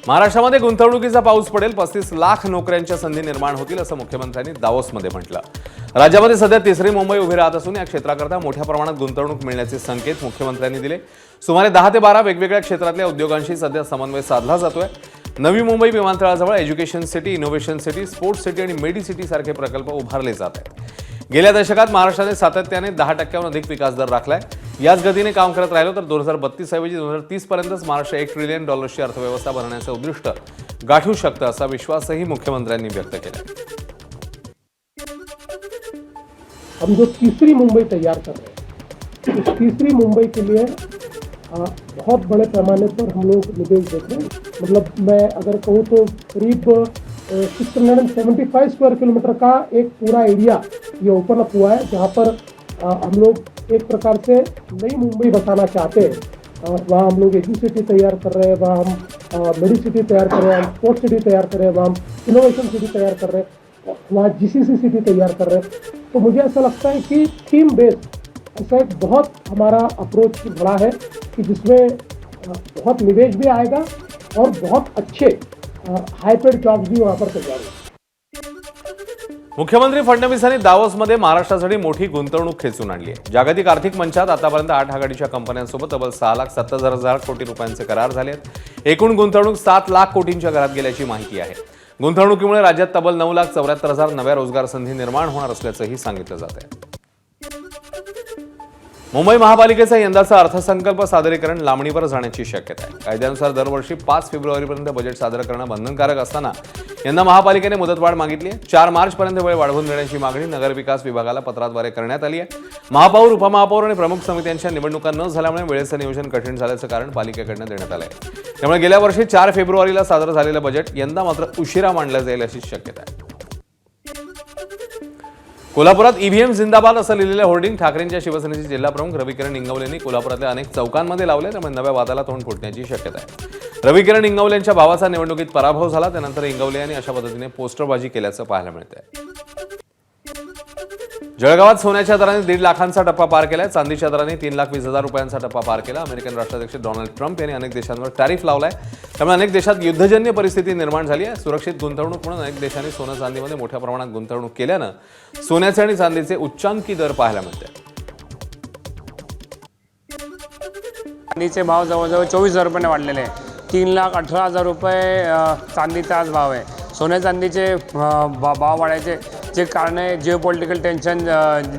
महाराष्ट्रामध्ये गुंतवणुकीचा पाऊस पडेल, 35 लाख नोकऱ्यांच्या संधी निर्माण होतील असं मुख्यमंत्र्यांनी दावोसमध्ये म्हटलं. राज्यामध्ये सध्या तिसरी मुंबई उभी राहत असून या क्षेत्राकरता मोठ्या प्रमाणात गुंतवणूक मिळण्याचे संकेत मुख्यमंत्र्यांनी दिले. सुमारे 10 ते 12 वेगवेगळ्या क्षेत्रातल्या उद्योगांशी सध्या समन्वय साधला जातोय. नवी मुंबई विमानतळाजवळ education city, innovation city, sports city आणि मेडी सिटी सारखे प्रकल्प उभारले जात आहेत. गेल्या दशकात महाराष्ट्राने सातत्याने 10% अधिक विकास दर राखलाय. याच गतीने काम करत राहिलो तर 2032 ऐवजी 2030 पर्यंतच महाराष्ट्र $1 ट्रिलियन अर्थव्यवस्था बनवण्याचं उद्दिष्ट गाठू शकतं असा विश्वासही मुख्यमंत्र्यांनी व्यक्त केला. हम जो तीसरी मुंबई तैयार कर रहे हैं, इस तीसरी मुंबई के लिए बहुत बड़े पैमाने पर हम लोग निवेश देख रहे हैं. मतलब मैं अगर कहूँ तो करीब 675 स्क्वायर किलोमीटर का एक पूरा एरिया ये ओपन अप हुआ है, जहाँ पर हम लोग एक प्रकार से नई मुंबई बसाना चाहते हैं. वहाँ हम लोग एजू सिटी तैयार कर रहे हैं, वहाँ हम मेडी सिटी तैयार कर रहे हैं, हम स्पोर्ट्स सिटी तैयार कर रहे हैं, वहाँ हम इनोवेशन सिटी तैयार कर रहे हैं, वहाँ GCC सिटी तैयार कर रहे हैं. तो मुझे ऐसा लगता है कि थीम बेस्ड ऐसा एक बहुत हमारा अप्रोच बड़ा है कि जिसमें बहुत निवेश भी आएगा और बहुत अच्छे हाई पेड जॉब्स भी वहाँ पर तैयार होंगे. मुख्यमंत्री फडणवीसांनी दावोसमध्ये महाराष्ट्रासाठी मोठी गुंतवणूक खेचून आणली आहे. जागतिक आर्थिक मंचात आतापर्यंत 8 आघाडीच्या कंपन्यांसोबत तब्बल 6,70,000 कोटी रुपयांचे करार झाले आहेत. एकूण गुंतवणूक 7 लाख कोटींच्या घरात गेल्याची माहिती आहे. गुंतवणुकीमुळे राज्यात तब्बल 9,74,000 नव्या रोजगार संधी निर्माण होणार असल्याचंही सांगितलं जात आहे. मुंबई महापालिकेचा यंदाचा अर्थसंकल्प सादरीकरण लांबणीवर जाण्याची शक्यता आहे. कायद्यानुसार दरवर्षी 5 फेब्रुवारीपर्यंत बजेट सादर करणं बंधनकारक असताना यंदा महापालिकेने मुदतवाढ मागितली आहे. 4 मार्चपर्यंत वेळ वाढवून देण्याची मागणी नगरविकास विभागाला पत्राद्वारे करण्यात आली आहे. महापौर, उपमहापौर आणि प्रमुख समित्यांच्या निवडणुका न झाल्यामुळे वेळेचं नियोजन कठीण झाल्याचं कारण पालिकेकडनं देण्यात आलं आहे. त्यामुळे गेल्या वर्षी 4 फेब्रुवारीला सादर झालेलं बजेट यंदा मात्र उशिरा मांडलं जाईल अशी शक्यता आहे. कोल्हापुरात ईव्हीएम जिंदाबाद असं लिहिलेलं होर्डिंग ठाकरेंच्या शिवसेनेचे जिल्हाप्रमुख रविकिरण इंगवलेंनी कोल्हापुरातल्या अनेक चौकांमध्ये लावले, त्यामुळे नव्या वादाला तोंड फुटण्याची शक्यता आहे. रविकिरण इंगवलेंच्या भावाचा निवडणुकीत पराभव झाला, त्यानंतर इंगवले यांनी अशा पद्धतीने पोस्टरबाजी केल्याचं पाहायला मिळतंय. जळगावात सोन्याच्या दराने 1.5 लाखांचा टप्पा पार केलाय. चांदीच्या दराने 3,20,000 रुपयांचा टप्पा पार केला. अमेरिकन राष्ट्राध्यक्ष डोनाल्ड ट्रम्प यांनी अनेक देशांवर टॅरिफ लावलाय, त्यामुळे अनेक देशात युद्धजन्य परिस्थिती निर्माण झाली आहे. सुरक्षित गुंतवणूक म्हणून अनेक देशांनी सोनं चांदीमध्ये मोठ्या प्रमाणात गुंतवणूक केल्यानं सोन्याचे आणि चांदीचे उच्चांकी दर पाहायला मिळतात. चांदीचे भाव जवळजवळ 24,000 रुपयाने वाढलेले आहे. 3,18,000 रुपये चांदीचा आज भाव आहे. सोन्या चांदीचे भाव वाढायचे जे कारण आहे जिओपॉलिटिकल टेन्शन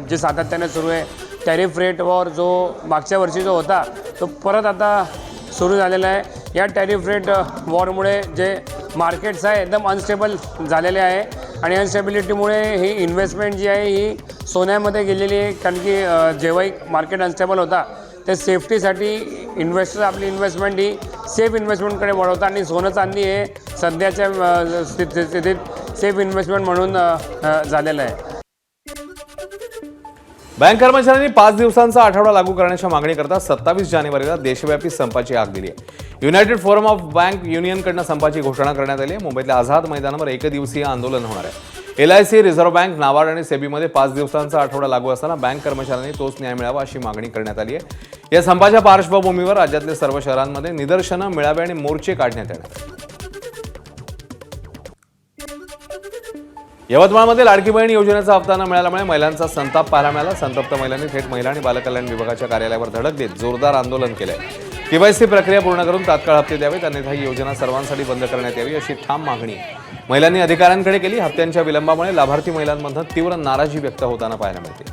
जे सातत्याने सुरू आहे. टॅरिफ रेट वॉर जो मागच्या वर्षी जो होता तो परत आता सुरू झालेला आहे. या टॅरिफ रेट वॉरमुळे जे मार्केट्स आहे एकदम अनस्टेबल झालेले आहे आणि अनस्टेबिलिटीमुळे ही इन्व्हेस्टमेंट जी आहे ही सोन्यामध्ये गेलेली आहे. कारण की जेव्हाही मार्केट अनस्टेबल होता ते सेफ्टीसाठी इन्व्हेस्टर आपली इन्व्हेस्टमेंट ही सेफ इन्व्हेस्टमेंटकडे वळवतात आणि सोनं चांदी हे सध्याच्या स्थितीत सेफ इन्व्हेस्टमेंट म्हणून झालेलं आहे. बँक कर्मचाऱ्यांनी 5 दिवसांचा आठवडा लागू करण्याच्या मागणीकरता 27 जानेवारीला देशव्यापी संपाची हाक दिली आहे. युनायटेड फोरम ऑफ बँक युनियनकडनं संपाची घोषणा करण्यात आली आहे. मुंबईतल्या आझाद मैदानावर एकदिवसीय आंदोलन होणार आहे. LIC, रिझर्व्ह बँक, नाबार्ड आणि सेबीमध्ये 5 दिवसांचा आठवडा लागू असताना बँक कर्मचाऱ्यांनी तोच न्याय मिळावा अशी मागणी करण्यात आली आहे. या संपाच्या पार्श्वभूमीवर राज्यातल्या सर्व शहरांमध्ये निदर्शनं, मेळावे आणि मोर्चे काढण्यात येणार आहेत. यवतमाळमध्ये लाडकी बहीण योजनेचा हप्ता न मिळाल्यामुळे महिलांचा संताप पाहायला मिळाला. संतप्त महिलांनी थेट महिला आणि बालकल्याण विभागाच्या कार्यालयावर धडक देत जोरदार आंदोलन केलंय. KYC प्रक्रिया पूर्ण करून तात्काळ हप्ते द्यावेत, अन्यथा ही योजना सर्वांसाठी बंद करण्यात यावी अशी ठाम मागणी महिलांनी अधिकाऱ्यांकडे केली. हप्त्यांच्या विलंबामुळे लाभार्थी महिलांमध्ये तीव्र नाराजी व्यक्त होताना पाहायला मिळते.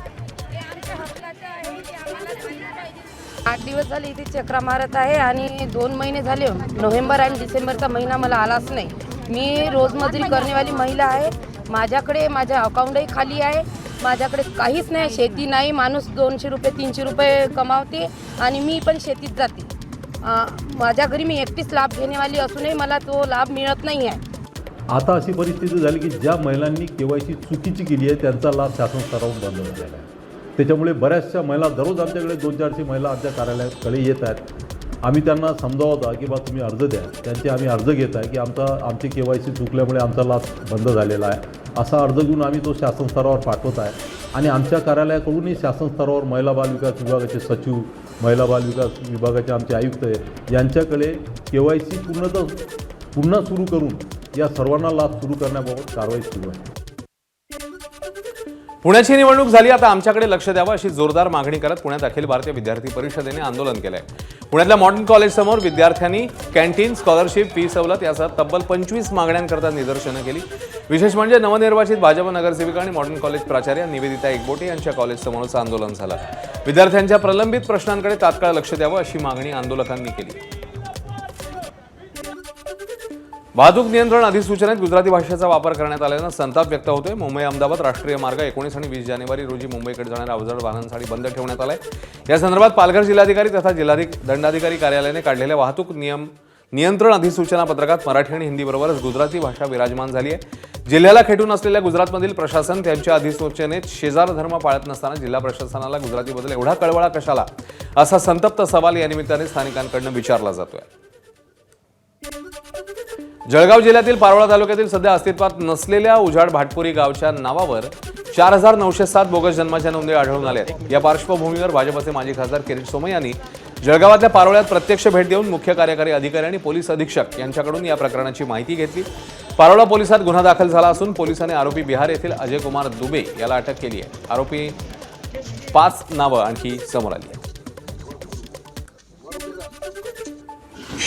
8 दिवस झाले इथे चक्रा मारत आहे आणि 2 महिने झाले. नोव्हेंबर आणि डिसेंबरचा महिना मला आलाच नाही. मी रोजमजुरी करण्यावाली महिला आहे. माझ्याकडे माझ्या अकाउंटही खाली आहे. माझ्याकडे काहीच नाही, शेती नाही. माणूस 200 रुपये 300 रुपये कमावते आणि मी पण शेतीत जाते. माझ्या घरी मी एकटीच लाभ घेण्यावाली असूनही मला तो लाभ मिळत नाही आहे. आता अशी परिस्थिती झाली की ज्या महिलांनी KYC चुकीची केली आहे त्यांचा लाभ शासन स्तरावरून बंद झालेला आहे. त्याच्यामुळे बऱ्याचशा महिला दररोज आमच्याकडे 200-400 महिला आमच्या कार्यालयाकडे येत आहेत. आम्ही त्यांना समजावता की बा तुम्ही अर्ज द्या. त्यांचे आम्ही अर्ज घेत आहे की आमची KYC चुकल्यामुळे आमचा लाभ बंद झालेला आहे. असा अर्ज घेऊन आम्ही तो शासन स्तरावर पाठवत आहे आणि आमच्या कार्यालयाकडूनही शासन स्तरावर महिला बाल विकास विभागाचे सचिव, महिला बाल विकास विभागाचे आमचे आयुक्त यांच्याकडे KYC पूर्णतः पुन्हा सुरू करून या सर्वांना लाभ सुरू करण्याबाबत कारवाई सुरू आहे. पुण्याची निवडणूक झाली, आता आमच्याकडे लक्ष द्यावं अशी जोरदार मागणी करत पुण्यात अखिल भारतीय विद्यार्थी परिषदेने आंदोलन केलंय. पुण्यातल्या मॉडर्न कॉलेज समोर विद्यार्थ्यांनी कॅन्टीन, स्कॉलरशिप, फी सवलत यासह तब्बल 25 मागण्यांकरता निदर्शनं केली. विशेष म्हणजे नवनिर्वाचित भाजप नगरसेविका आणि मॉडर्न कॉलेज प्राचार्य निवेदिता एकबोटे यांच्या कॉलेज समोरचं आंदोलन झालं. विद्यार्थ्यांच्या प्रलंबित प्रश्नांकडे तात्काळ लक्ष द्यावं अशी मागणी आंदोलकांनी केली. वाहतूक नियंत्रण अधिसूचनेत गुजराती भाषेचा वापर करण्यात आल्यानं संताप व्यक्त होतोय. मुंबई अहमदाबाद राष्ट्रीय मार्ग 19 आणि 20 जानेवारी रोजी मुंबईकडे जाणाऱ्या अवजड वाहनांसाठी बंद ठेवण्यात आलाय. या संदर्भात पालघर जिल्हाधिकारी तथा दंडाधिकारी कार्यालयाने काढलेल्या वाहतूक नियंत्रण अधिसूचना पत्रकात मराठी आणि हिंदीबरोबरच गुजराती भाषा विराजमान झाली आहे. जिल्ह्याला खेटून असलेल्या गुजरातमधील प्रशासन त्यांच्या अधिसूचनेत शेजार धर्म पाळत नसताना जिल्हा प्रशासनाला गुजरातीबद्दल एवढा कळवळा कशाला, असा संतप्त सवाल या निमित्ताने स्थानिकांकडून विचारला जातोय. जळगाव जिल्ह्यातील पारोळा तालुक्यातील सध्या अस्तित्वात नसलेल्या उजाड भाटपुरी गावच्या नावावर 4907 बोगस जन्माच्या नोंदी आढळून आल्या आहेत. या पार्श्वभूमीवर भाजपचे माजी खासदार किरीट सोमय्या यांनी जळगावातल्या पारोळ्यात प्रत्यक्ष भेट देऊन मुख्य कार्यकारी अधिकारी आणि पोलीस अधीक्षक यांच्याकडून या प्रकरणाची माहिती घेतली. पारोळा पोलिसात गुन्हा दाखल झाला असून पोलिसांनी आरोपी बिहार येथील अजय कुमार दुबे याला अटक केली आहे. आरोपी 5 नावं आणखी समोर आली आहेत.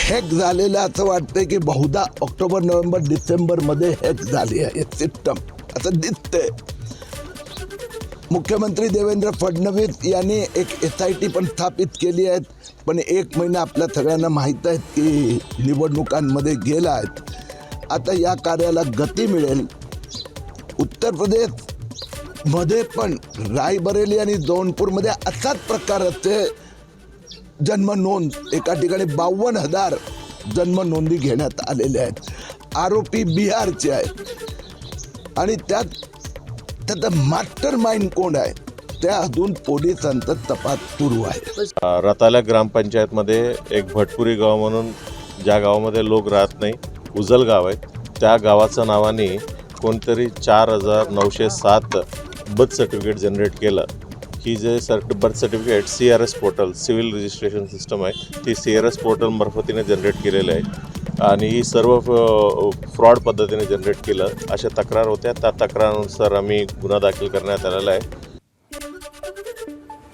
हॅक झालेलं असं वाटतंय की बहुधा ऑक्टोबर, नोव्हेंबर, डिसेंबरमध्ये हॅक झाली आहे सिस्टम असं दिसतंय. मुख्यमंत्री देवेंद्र फडणवीस यांनी एक SIT पण स्थापित केली आहे. पण 1 महिना आपल्या सगळ्यांना माहीत आहे की निवडणुकांमध्ये गेला आहे. आता या कार्याला गती मिळेल. उत्तर प्रदेशमध्ये पण रायबरेली आणि जौनपूरमध्ये असाच प्रकारचे जन्म नोंद एका ठिकाणी 52,000 जन्म नोंदी घेण्यात आलेल्या आहेत. आरोपी बिहारचे आहेत आणि त्यात मास्टर माइंड कोण आहे त्या अजून पोलिसांचा तपास सुरू आहे. रताळा ग्रामपंचायतमध्ये एक भटपुरी गाव म्हणून ज्या गावामध्ये लोक राहत नाही, उजल गाव आहे, त्या गावाचं नावाने कोणतरी 4907 बर्थ सर्टिफिकेट जनरेट केलं. ही जे birth certificate CRS portal civil registration system आहे ती CRS पोर्टल मार्फतीने जनरेट केलेलं आहे आणि ही सर्व फ्रॉड पद्धतीने जनरेट केलं अशा तक्रार होत्या. त्या तक्रारानुसार आम्ही गुन्हा दाखल करण्यात आलेला आहे.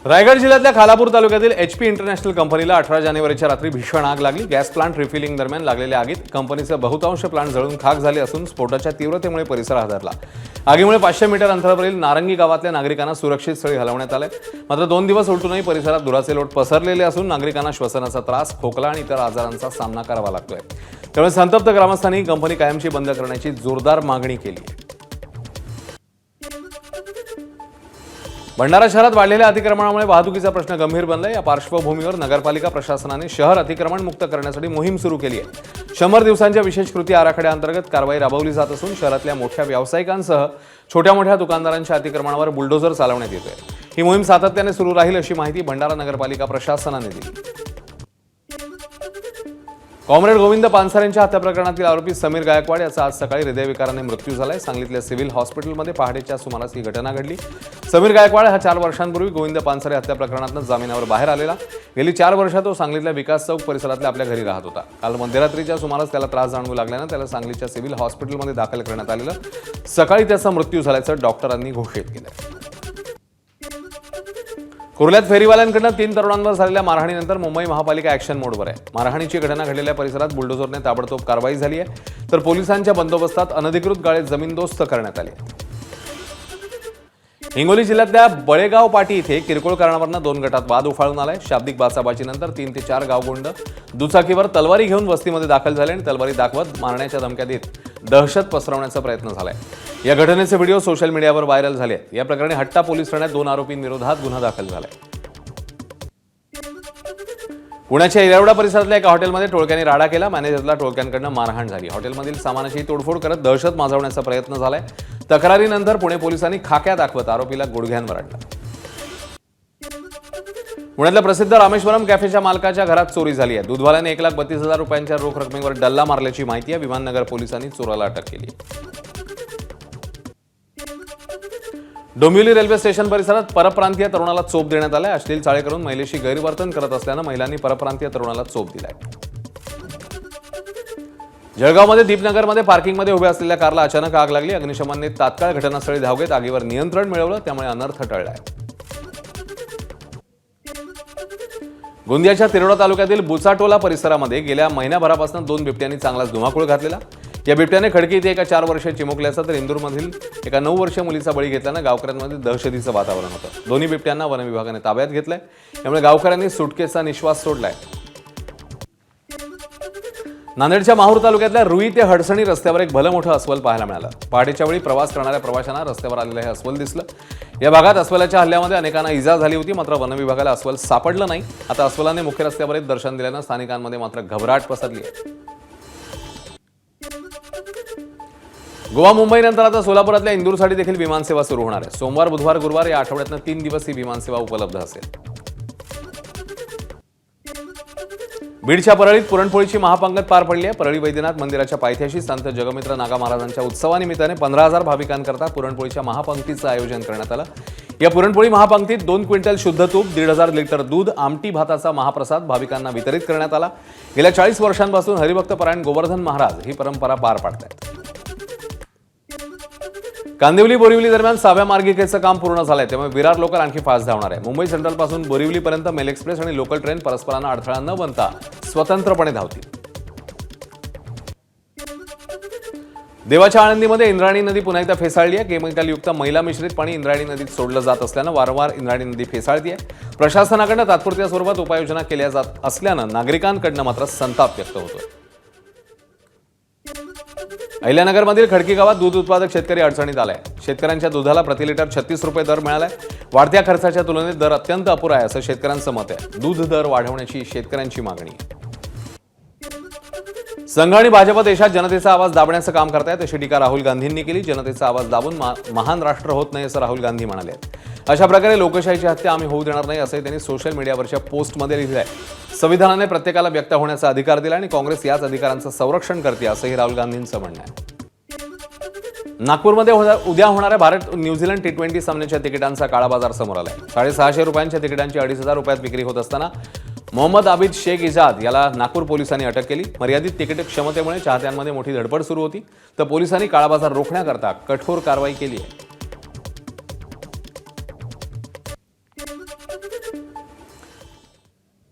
रायगड जिल्ह्यातल्या खालापूर तालुक्यातील HP इंटरनॅशनल कंपनीला 18 जानेवारीच्या रात्री भीषण आग लागली. गॅस प्लांट रिफिलिंग दरम्यान लागलेल्या आगीत कंपनीचे बहुतांश प्लांट जळून खाक झाले असून स्फोटाच्या तीव्रतेमुळे परिसर हादरला. आगीमुळे 500 मीटर अंतरावरील नारंगी गावातल्या नागरिकांना सुरक्षित स्थळी हलवण्यात आले. मात्र 2 दिवस उलटूनही परिसरात धुराचे लोट पसरलेले असून नागरिकांना श्वसनाचा त्रास, खोकला आणि इतर आजारांचा सामना करावा लागतोय. त्यामुळे संतप्त ग्रामस्थांनी कंपनी कायमची बंद करण्याची जोरदार मागणी केली आहे. भंडारा शहरात वाढलेल्या अतिक्रमणामुळे वाहतुकीचा प्रश्न गंभीर बनलाय. या पार्श्वभूमीवर नगरपालिका प्रशासनाने शहर अतिक्रमण मुक्त करण्यासाठी मोहीम सुरू केली आहे. 100 दिवसांच्या विशेष कृती आराखड्याअंतर्गत कारवाई राबवली जात असून शहरातल्या मोठ्या व्यावसायिकांसह छोट्या मोठ्या दुकानदारांच्या अतिक्रमणावर बुलडोझर चालवण्यात येतोय. ही मोहीम सातत्याने सुरू राहील अशी माहिती भंडारा नगरपालिका प्रशासनाने दिली. कॉम्रेड गोविंद पानसरेंच्या हत्या प्रकरणातील आरोपी समीर गायकवाड याचा आज सकाळी हृदयविकाराने मृत्यू झालाय. सांगलीतल्या सिव्हिल हॉस्पिटलमध्ये पहाटेच्या सुमारास ही घटना घडली. समीर गायकवाड हा 4 वर्षांपूर्वी गोविंद पानसरे हत्या प्रकरणातून जामिनावर बाहेर आलेला. गेली 4 वर्ष तो सांगलीतल्या विकास चौक परिसरातल्या आपल्या घरी राहत होता. काल मध्यरात्रीच्या सुमारास त्याला त्रास जाणवू लागल्यानं त्याला सांगलीच्या सिव्हिल हॉस्पिटलमध्ये दाखल करण्यात आलेलं. सकाळी त्याचा मृत्यू झाल्याचं डॉक्टरांनी घोषित केलं. कुर्ल्यात फेरीवाल्यांकडून 3 तरुणांवर झालेल्या मारहाणीनंतर मुंबई महापालिका ॲक्शन मोडवर आहे. मारहाणीची घटना घडलेल्या परिसरात बुलडोझरने ताबडतोब कारवाई झाली आहे, तर पोलिसांच्या बंदोबस्तात अनधिकृत गाळे जमीनदोस्त करण्यात आले. हिंगोली जिल्ह्यातल्या बळेगाव पाटी इथे किरकोळ कारणावरून 2 गटात वाद उफाळून आलाय. शाब्दिक बाचाबाचीनंतर 3 ते 4 गावगुंड दुचाकीवर तलवारी घेऊन वस्तीमध्ये दाखल झाले आणि तलवारी दाखवत मारण्याच्या धमक्या देत दहशत पसरवण्याचा प्रयत्न झालाय. या घटनेचे व्हिडिओ सोशल मीडियावर व्हायरल झाले आहेत. या प्रकरणी हट्टा पोलीस ठाण्यात 2 आरोपींविरोधात गुन्हा दाखल झालाय. पुण्याच्या येरवडा परिसरातल्या एका हॉटेलमध्ये टोळक्यांनी राडा केला. मॅनेजरला टोळक्यांकडून मारहाण झाली. हॉटेलमधील सामानाची तोडफोड करत दहशत माजवण्याचा प्रयत्न झालाय. तक्रारीनंतर पुणे पोलिसांनी खाक्या दाखवत आरोपीला गुडघ्यांवर आणलं. पुण्यातल्या प्रसिद्ध रामेश्वरम कॅफेच्या मालकाच्या घरात चोरी झाली आहे. दूधवाल्याने 1,32,000 रुपयांच्या रोख रकमेवर डल्ला मारल्याची माहिती आहे. विमाननगर पोलिसांनी चोराला अटक केली. डोंबिवली रेल्वे स्टेशन परिसरात परप्रांतीय तरुणाला चोप देण्यात आलाय. अश्लील चाळे करून महिलेशी गैरवर्तन करत असल्यानं महिलांनी परप्रांतीय तरुणाला चोप दिलाय. जळगावमध्ये दीपनगरमध्ये पार्किंगमध्ये उभ्या असलेल्या कारला अचानक आग लागली. अग्निशमनने तात्काळ घटनास्थळी धाव घेत आगीवर नियंत्रण मिळवलं, त्यामुळे अनर्थ टळलाय. गोंदियाच्या तिरोडा तालुक्यातील बुचाटोला परिसरामध्ये गेल्या महिन्याभरापासून 2 बिबट्यांनी चांगलाच धुमाकूळ घातलेला. या बिबट्याने खडकी इथे एका 4 वर्षीय चिमुकल्याचा तर इंदूरमधील एका 9 वर्षीय मुलीचा बळी घेतल्यानं गावकऱ्यांमध्ये दहशतीचं वातावरण होतं. दोन्ही बिबट्यांना वन विभागाने ताब्यात घेतलंय, त्यामुळे गावकऱ्यांनी सुटकेचा निश्वास सोडलाय. नांदेडच्या माहूर तालुक्यातल्या रुई ते हडसणी रस्त्यावर एक भलं मोठं अस्वल पाहायला मिळालं. पहाटेच्या वेळी प्रवास करणाऱ्या प्रवाशांना रस्त्यावर आलेलं हे अस्वल दिसलं. या भागात अस्वलाच्या हल्ल्यामध्ये अनेकांना इजा झाली होती, मात्र वन विभागाला अस्वल सापडलं नाही. आता अस्वलाने मुख्य रस्त्यावर दर्शन दिल्यानं स्थानिकांमध्ये मात्र घबराट पसरली आहे. गोवा मुंबईनंतर आता सोलापुरातल्या इंदूरसाठी देखील विमानसेवा सुरू होणार आहे. सोमवार, बुधवार, गुरुवार या आठवड्यातनं 3 दिवस ही विमानसेवा उपलब्ध असेल. बीडच्या परळीत पुरणपोळीची महापंगत पार पडली आहे. परळी वैद्यनाथ मंदिराच्या पायथ्याशी संत जगमित्र नागा महाराजांच्या उत्सवानिमित्ताने 15,000 भाविकांकरता पुरणपोळीच्या महापंक्तीचं आयोजन करण्यात आलं. या पुरणपोळी महापंक्तीत 2 क्विंटल शुद्ध तूप, 1,500 लिटर दूध, आमटी भाताचा महाप्रसाद भाविकांना वितरित करण्यात आला. गेल्या 40 वर्षांपासून हरिभक्तपरायण गोवर्धन महाराज ही परंपरा पार पाडतायत. कांदिवली बोरिवली दरम्यान 6व्या मार्गिकेचं काम पूर्ण झालंय, त्यामुळे विरार लोकल आणखी फास्ट धावणार आहे. मुंबई सेंट्रल पासून बोरिवलीपर्यंत मेल एक्सप्रेस आणि लोकल ट्रेन परस्परांना अडथळा न बनता स्वतंत्रपणे धावतील. देवाच्या आळंदीमध्ये इंद्रायणी नदी पुन्हा एकदा फेसाळली आहे. केमिकलयुक्त मैला मिश्रित पाणी इंद्रायणी नदीत सोडलं जात असल्यानं वारंवार इंद्रायणी नदी फेसाळती आहे. प्रशासनाकडनं तात्पुरत्या स्वरूपात उपाययोजना केल्या जात असल्यानं नागरिकांकडनं मात्र संताप व्यक्त होतोय. अहिल्यानगरमधील खडकी गावात दूध उत्पादक शेतकरी अडचणीत आलाय. शेतकऱ्यांच्या दुधाला प्रति लिटर 36 रुपये दर मिळालाय. वाढत्या खर्चाच्या तुलनेत दर अत्यंत अपुरा आहे असं शेतकऱ्यांचं मत आहे. दूध दर वाढवण्याची शेतकऱ्यांची मागणी आहे. संघ आणि भाजप देशात जनतेचा आवाज दाबण्याचं काम करतायत अशी टीका राहुल गांधींनी केली. जनतेचा आवाज दाबून महान राष्ट्र होत नाही असं राहुल गांधी म्हणाले. अशा प्रकारे लोकशाहीची हत्या आम्ही होऊ देणार नाही असंही त्यांनी सोशल मीडियावरच्या पोस्टमध्ये लिहिलं आहे. संविधानाने प्रत्येकाला व्यक्त होण्याचा अधिकार दिला आणि काँग्रेस याच अधिकारांचं संरक्षण करते असंही राहुल गांधींचं म्हणणं आहे. नागपूरमध्ये उद्या होणाऱ्या भारत न्यूझीलंड T20 सामन्याच्या तिकिटांचा काळा बाजार समोर आलाय. 650 रुपयांच्या तिकिटांची 2,500 रुपयात विक्री होत असताना मोहम्मद आबिद शेख इजाद याला नागपूर पोलिसांनी अटक केली. मर्यादित तिकीट क्षमतेमुळे चाहत्यांमध्ये मोठी धडपड सुरू होती, तर पोलिसांनी काळा बाजार रोखण्याकरता कठोर कारवाई केली आहे.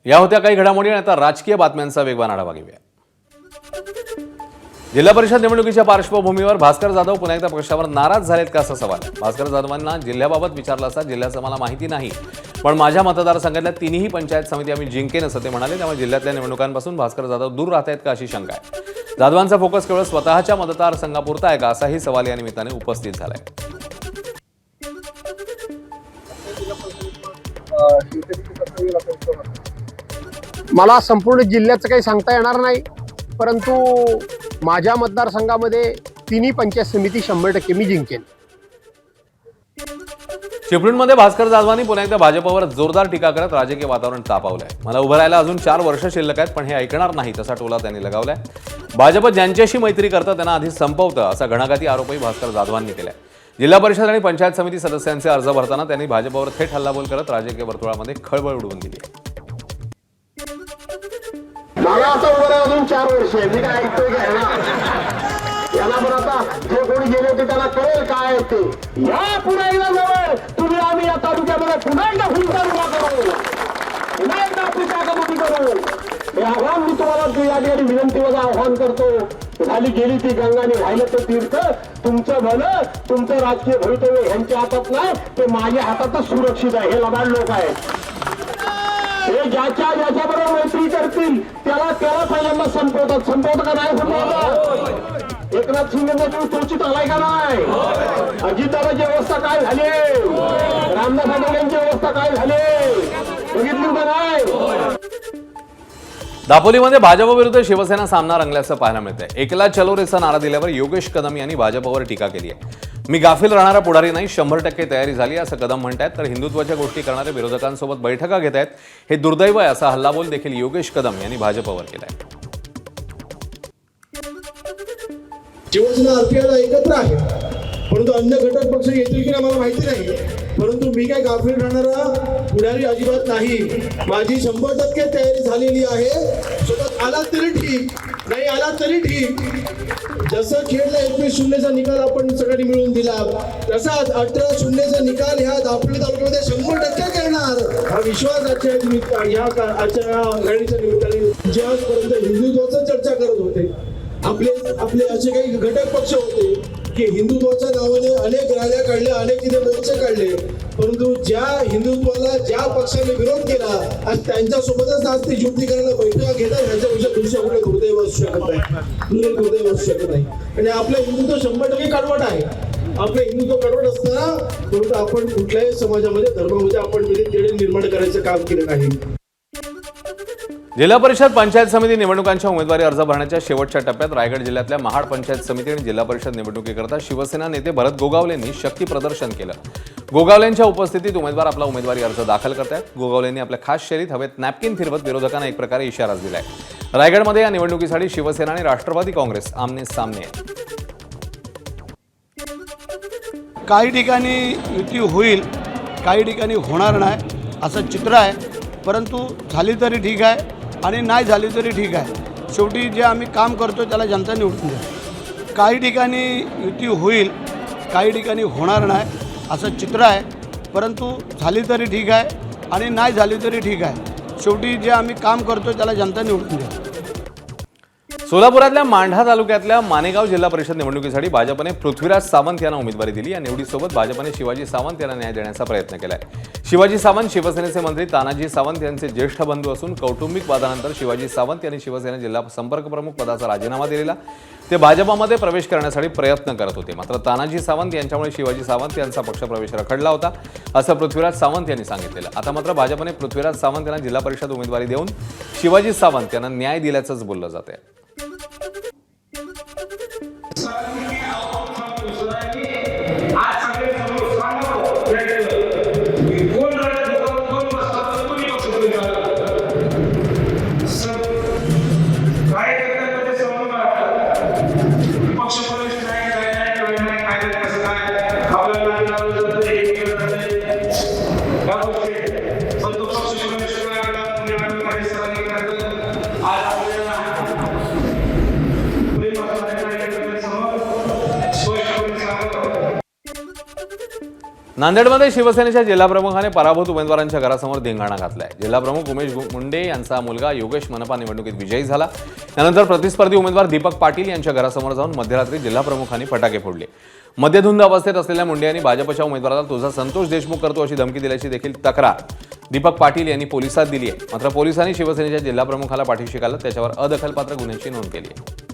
या होत्या काही घडामोडी. आता राजकीय बातम्यांचा वेगवान आढावा घेऊया. जिल्हा परिषद निवडणुकीच्या पार्श्वभूमीवर भास्कर जाधव पुन्हा एकदा पक्षावर नाराज झालेत का असा सवाल आहे. भास्कर जाधवांना जिल्ह्याबाबत विचारलं असता जिल्ह्याचं मला माहिती नाही, पण माझ्या मतदारसंघातल्या 3ही पंचायत समिती आम्ही जिंकेन असं ते म्हणाले. त्यामुळे जिल्ह्यातल्या निवडणुकांपासून भास्कर जाधव दूर राहत आहेत का अशी शंका आहे. जाधवांचा फोकस केवळ स्वतःच्या मतदारसंघापुरता आहे का असाही सवाल या निमित्ताने उपस्थित झालाय. मला संपूर्ण जिल्ह्याचं काही सांगता येणार नाही, परंतु माझ्या मतदारसंघामध्ये 3ही पंचायत समिती 100% मी जिंकेन. चिपळूणमध्ये भास्कर जाधवांनी पुन्हा एकदा भाजपवर जोरदार टीका करत राजकीय वातावरण तापवलंय. मला उभं राहायला अजून 4 वर्ष शिल्लक आहेत, पण हे ऐकणार नाही तसा टोला त्यांनी लगावलाय. भाजप ज्यांच्याशी मैत्री करतं त्यांना आधी संपवतं असा घणाघाती आरोपही भास्कर जाधवांनी केलाय. जिल्हा परिषद आणि पंचायत समिती सदस्यांचे अर्ज भरताना त्यांनी भाजपवर थेट हल्लाबोल करत राजकीय वर्तुळामध्ये खळबळ उडवून दिली. मला आता उभं राहा अजून 4 वर्ष आहे, मी काय ऐकतोय काय ना याला. पण आता जे कोणी गेले होते त्याला कळेल काय ते. या पुन्हा एकदा जवळ तुम्ही आम्ही या तालुक्यामध्ये पुन्हा एकदा फुलका उभा करू, पुन्हा एकदा आपली शाखामती करू. हे आव्हान मी तुम्हाला या ठिकाणी विनंतीवर आव्हान करतो. झाली गेली ती गंगा आणि राहिलं ते तीर्थ. तुमचं भलं तुमचं राजकीय भवितव्य ह्यांच्या हातात नाही, ते माझ्या हातातच सुरक्षित आहे. हे लबाड लोक आहेत. हे ज्याच्याबरोबर मैत्री करतील त्याला पहिल्यांदा संपवतात का नाही संपवतात. एकनाथ शिंदेचा जीव तोचित आलाय का नाही. अजितदादाची अवस्था काय झाली, रामदास आठवलेंची अवस्था काय झाली बघितली का नाही. दापोलीमध्ये भाजप विरुद्ध शिवसेना सामना रंगल्याचं पाहायला मिळतंय. एकला चलो रेचा नारा दिल्यावर योगेश कदम यांनी भाजपवर टीका केली आहे. मी गाफील राहणारा पुढारी नाही, 100% तयारी झाली असं कदम म्हणतायत. तर हिंदुत्वाच्या गोष्टी करणाऱ्या विरोधकांसोबत बैठका घेत आहेत, हे दुर्दैव आहे असा हल्लाबोल देखील योगेश कदम यांनी भाजपवर केलाय. शिवसेना आरपीआयला एकत्र आहे, परंतु अन्य घटक पक्ष येतील की नाही मला माहिती नाही. परंतु मी काय गाफील राहणारा पुढारी अजिबात नाही. माझी 100% तयारी झालेली आहे. सोबत आला तरी ठीक, नाही आला तरी ठीक. जसं खेळला 21-0चा निकाल आपण सगळ्यांनी मिळून दिला, तसाच 18-0चा निकाल ह्या दापोली तालुक्यामध्ये 100% करणार हा विश्वास आजच्या घडीच्या निमित्ताने जे आजपर्यंत हिंदुत्वाचं चर्चा करत होते आपले असे काही घटक पक्ष होते की हिंदुत्वाच्या नावाने अनेक रॅल्या काढल्या, अनेक तिथे मोर्चे काढले, परंतु ज्या हिंदुत्वाला ज्या पक्षाने विरोध केला आज त्यांच्यासोबतच आज ते युती करायला बैठका घेतात. ह्याच्यापेक्षा दुसऱ्या कुठे दुर्दैव असू शकत नाही, दुर्दैव असू शकत नाही. आणि आपलं हिंदुत्व 100% कडवट आहे. आपलं हिंदुत्व कडवट असताना परंतु आपण कुठल्याही समाजामध्ये धर्मामध्ये आपण तेढ निर्माण करायचं काम केलं नाही. जिल्हा परिषद पंचायत समिती निवडणुकांच्या उमेदवारी अर्ज भरण्याच्या शेवटच्या टप्प्यात रायगड जिल्ह्यातल्या महाड पंचायत समिती आणि जिल्हा परिषद निवडणुकीकरता शिवसेना नेते भरत गोगावलेंनी शक्ती प्रदर्शन केलं. गोगावलेंच्या उपस्थितीत उमेदवार आपला उमेदवारी अर्ज दाखल करतायत. गोगावलेंनी आपल्या खास शैलीत हवेत नॅपकिन फिरवत विरोधकांना एक प्रकारे इशाराच दिलाय. रायगडमध्ये या निवडणुकीसाठी शिवसेना आणि राष्ट्रवादी काँग्रेस आमने सामने आहे. काही ठिकाणी युती होईल, काही ठिकाणी होणार नाही असं चित्र आहे. परंतु झाली तरी ठीक आहे आणि नाही झाली तरी ठीक आहे. शेवटी जे आम्ही काम करतो त्याला जनता निवडून द्या. काही ठिकाणी युती होईल, काही ठिकाणी होणार नाही असं चित्र आहे. परंतु झाली तरी ठीक आहे आणि नाही झाली तरी ठीक आहे. शेवटी जे आम्ही काम करतो त्याला जनता निवडून द्या. सोलापुरातल्या मांढा तालुक्यातल्या मानेगाव जिल्हा परिषद निवडणुकीसाठी भाजपने पृथ्वीराज सावंत यांना उमेदवारी दिली. या निवडीसोबत भाजपने शिवाजी सावंत यांना न्याय देण्याचा प्रयत्न केलाय. शिवाजी सावंत शिवसेनेचे मंत्री तानाजी सावंत यांचे ज्येष्ठ बंधू असून कौटुंबिक वादानंतर शिवाजी सावंत यांनी शिवसेना जिल्हा संपर्क प्रमुख पदाचा राजीनामा दिलेला. ते भाजपमध्ये प्रवेश करण्यासाठी प्रयत्न करत होते. मात्र तानाजी सावंत यांच्यामुळे शिवाजी सावंत यांचा पक्षप्रवेश रखडला होता असं पृथ्वीराज सावंत यांनी सांगितलेलं. आता मात्र भाजपने पृथ्वीराज सावंत यांना जिल्हा परिषद उमेदवारी देऊन शिवाजी सावंत यांना न्याय दिल्याचंच बोललं जात आहे. नांदेडमध्ये शिवसेनेच्या जिल्हाप्रमुखाने पराभूत उमेदवारांच्या घरासमोर धिंगाणा घातलाय. जिल्हाप्रमुख उमेश मुंडे यांचा मुलगा योगेश मनपा निवडणुकीत विजयी झाला. त्यानंतर प्रतिस्पर्धी उमेदवार दीपक पाटील यांच्या घरासमोर जाऊन मध्यरात्री जिल्हाप्रमुखांनी फटाके फोडले. मद्यधुंद अवस्थेत असलेल्या मुंडे यांनी भाजपच्या उमेदवाराला तुझा संतोष देशमुख करतो अशी धमकी दिल्याची देखील तक्रार दीपक पाटील यांनी पोलिसात दिली आहे. मात्र पोलिसांनी शिवसेनेच्या जिल्हाप्रमुखाला पाठीशी घालत त्याच्यावर अदखलपात्र गुन्ह्याची नोंद केली आहे.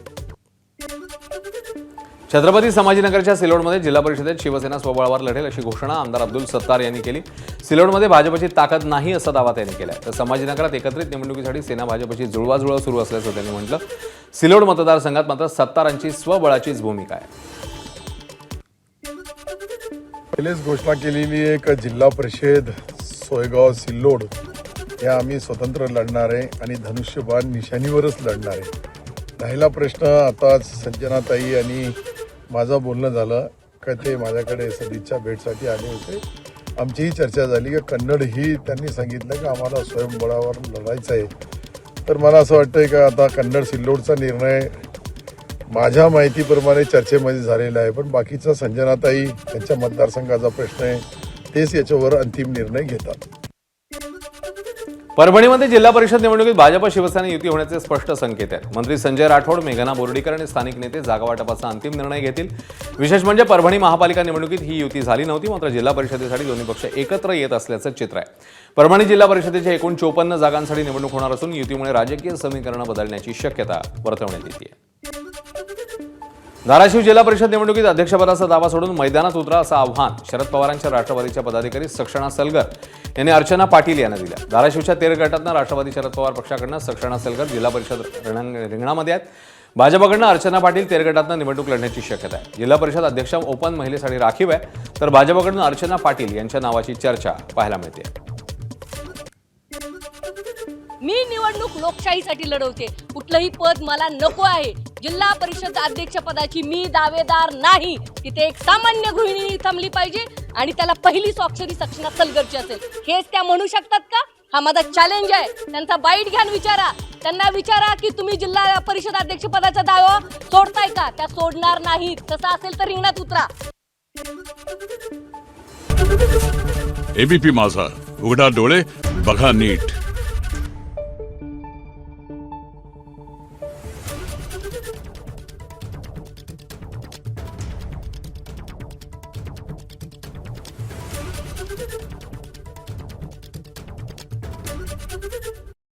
छत्रपती संभाजीनगरच्या सिल्लोडमध्ये जिल्हा परिषदेत शिवसेना स्वबळावर लढेल अशी घोषणा आमदार अब्दुल सत्तार यांनी केली. सिल्लोडमध्ये भाजपची ताकद नाही असा दावा त्यांनी केलाय. तर संभाजीनगरात एकत्रित निवडणुकीसाठी सेना भाजपची जुळवाजुळव सुरू असल्याचं त्यांनी म्हटलं. सिल्लोड मतदारसंघात मात्र सत्तारांची स्वबळाचीच भूमिका आहे. पहिलेच घोषणा केलेली एक जिल्हा परिषद सोयगाव सिल्लोड या आम्ही स्वतंत्र लढणार आहे आणि धनुष्यबाण निशाणीवरच लढणार आहे. राहिला प्रश्न आता संजनाताई आणि माझं बोलणं झालं का ते माझ्याकडे सदिच्छा भेटसाठी आले होते. आमची ही चर्चा झाली की कन्नड ही त्यांनी सांगितलं की आम्हाला स्वयंबळावर लढायचं आहे. तर मला असं वाटतंय का आता कन्नड सिल्लोडचा निर्णय माझ्या माहितीप्रमाणे चर्चेमध्ये झालेला आहे. पण बाकीचा संजनाताई त्यांच्या मतदारसंघाचा प्रश्न आहे, तेच याच्यावर अंतिम निर्णय घेतात. परभणीमध्ये जिल्हा परिषद निवडणुकीत भाजप शिवसेना युती होण्याचे स्पष्ट संकेत आहेत. मंत्री संजय राठोड, मेघना बोर्डीकर आणि स्थानिक नेते जागा वाटपाचा अंतिम निर्णय घेतील. विशेष म्हणजे परभणी महापालिका निवडणुकीत ही युती झाली नव्हती. मात्र जिल्हा परिषदेसाठी दोन्ही पक्ष एकत्र येत असल्याचं चित्र आहे. परभणी जिल्हा परिषदेच्या एकूण 54 जागांसाठी निवडणूक होणार असून युतीमुळे राजकीय समीकरण बदलण्याची शक्यता वर्तवण्यात येते. धाराशिव जिल्हा परिषद निवडणुकीत अध्यक्षपदाचा दावा सोडून मैदानात उतरा असं आव्हान शरद पवारांच्या राष्ट्रवादीच्या पदाधिकारी सक्षणा सलगर यांनी अर्चना पाटील यांना दिलं. धाराशिवच्या 13 गटातनं राष्ट्रवादी शरद पवार पक्षाकडनं सक्षणा सलगर जिल्हा परिषद रिंगणामध्ये आहेत. भाजपकडनं अर्चना पाटील 13 गटातनं निवडणूक लढण्याची शक्यता आहे. जिल्हा परिषद अध्यक्ष ओपन महिलेसाठी राखीव आहे, तर भाजपकडनं अर्चना पाटील यांच्या नावाची चर्चा पाहायला मिळते. मी निवडणूक लोकशाहीसाठी लढवते. कुठलंही पद मला नको आहे. जिल्हा परिषद अध्यक्ष पदाची मी दावेदार नाही. तिथे एक सामान्य गृहिणी थांबली पाहिजे आणि त्याला पहिली स्वाक्षरी सक्षणा सलगरची असेल. हेच त्या म्हणू शकतात का? हा माझा चॅलेंज आहे. त्यांचा बाईट घ्या आणि विचारा, त्यांना विचारा की तुम्ही जिल्हा परिषद अध्यक्ष पदाचा दावा सोडताय का? त्या सोडणार नाहीत. तसं असेल तर रिंगणात उतरा. एबीपी माझा, उघडा डोळे बघा नीट.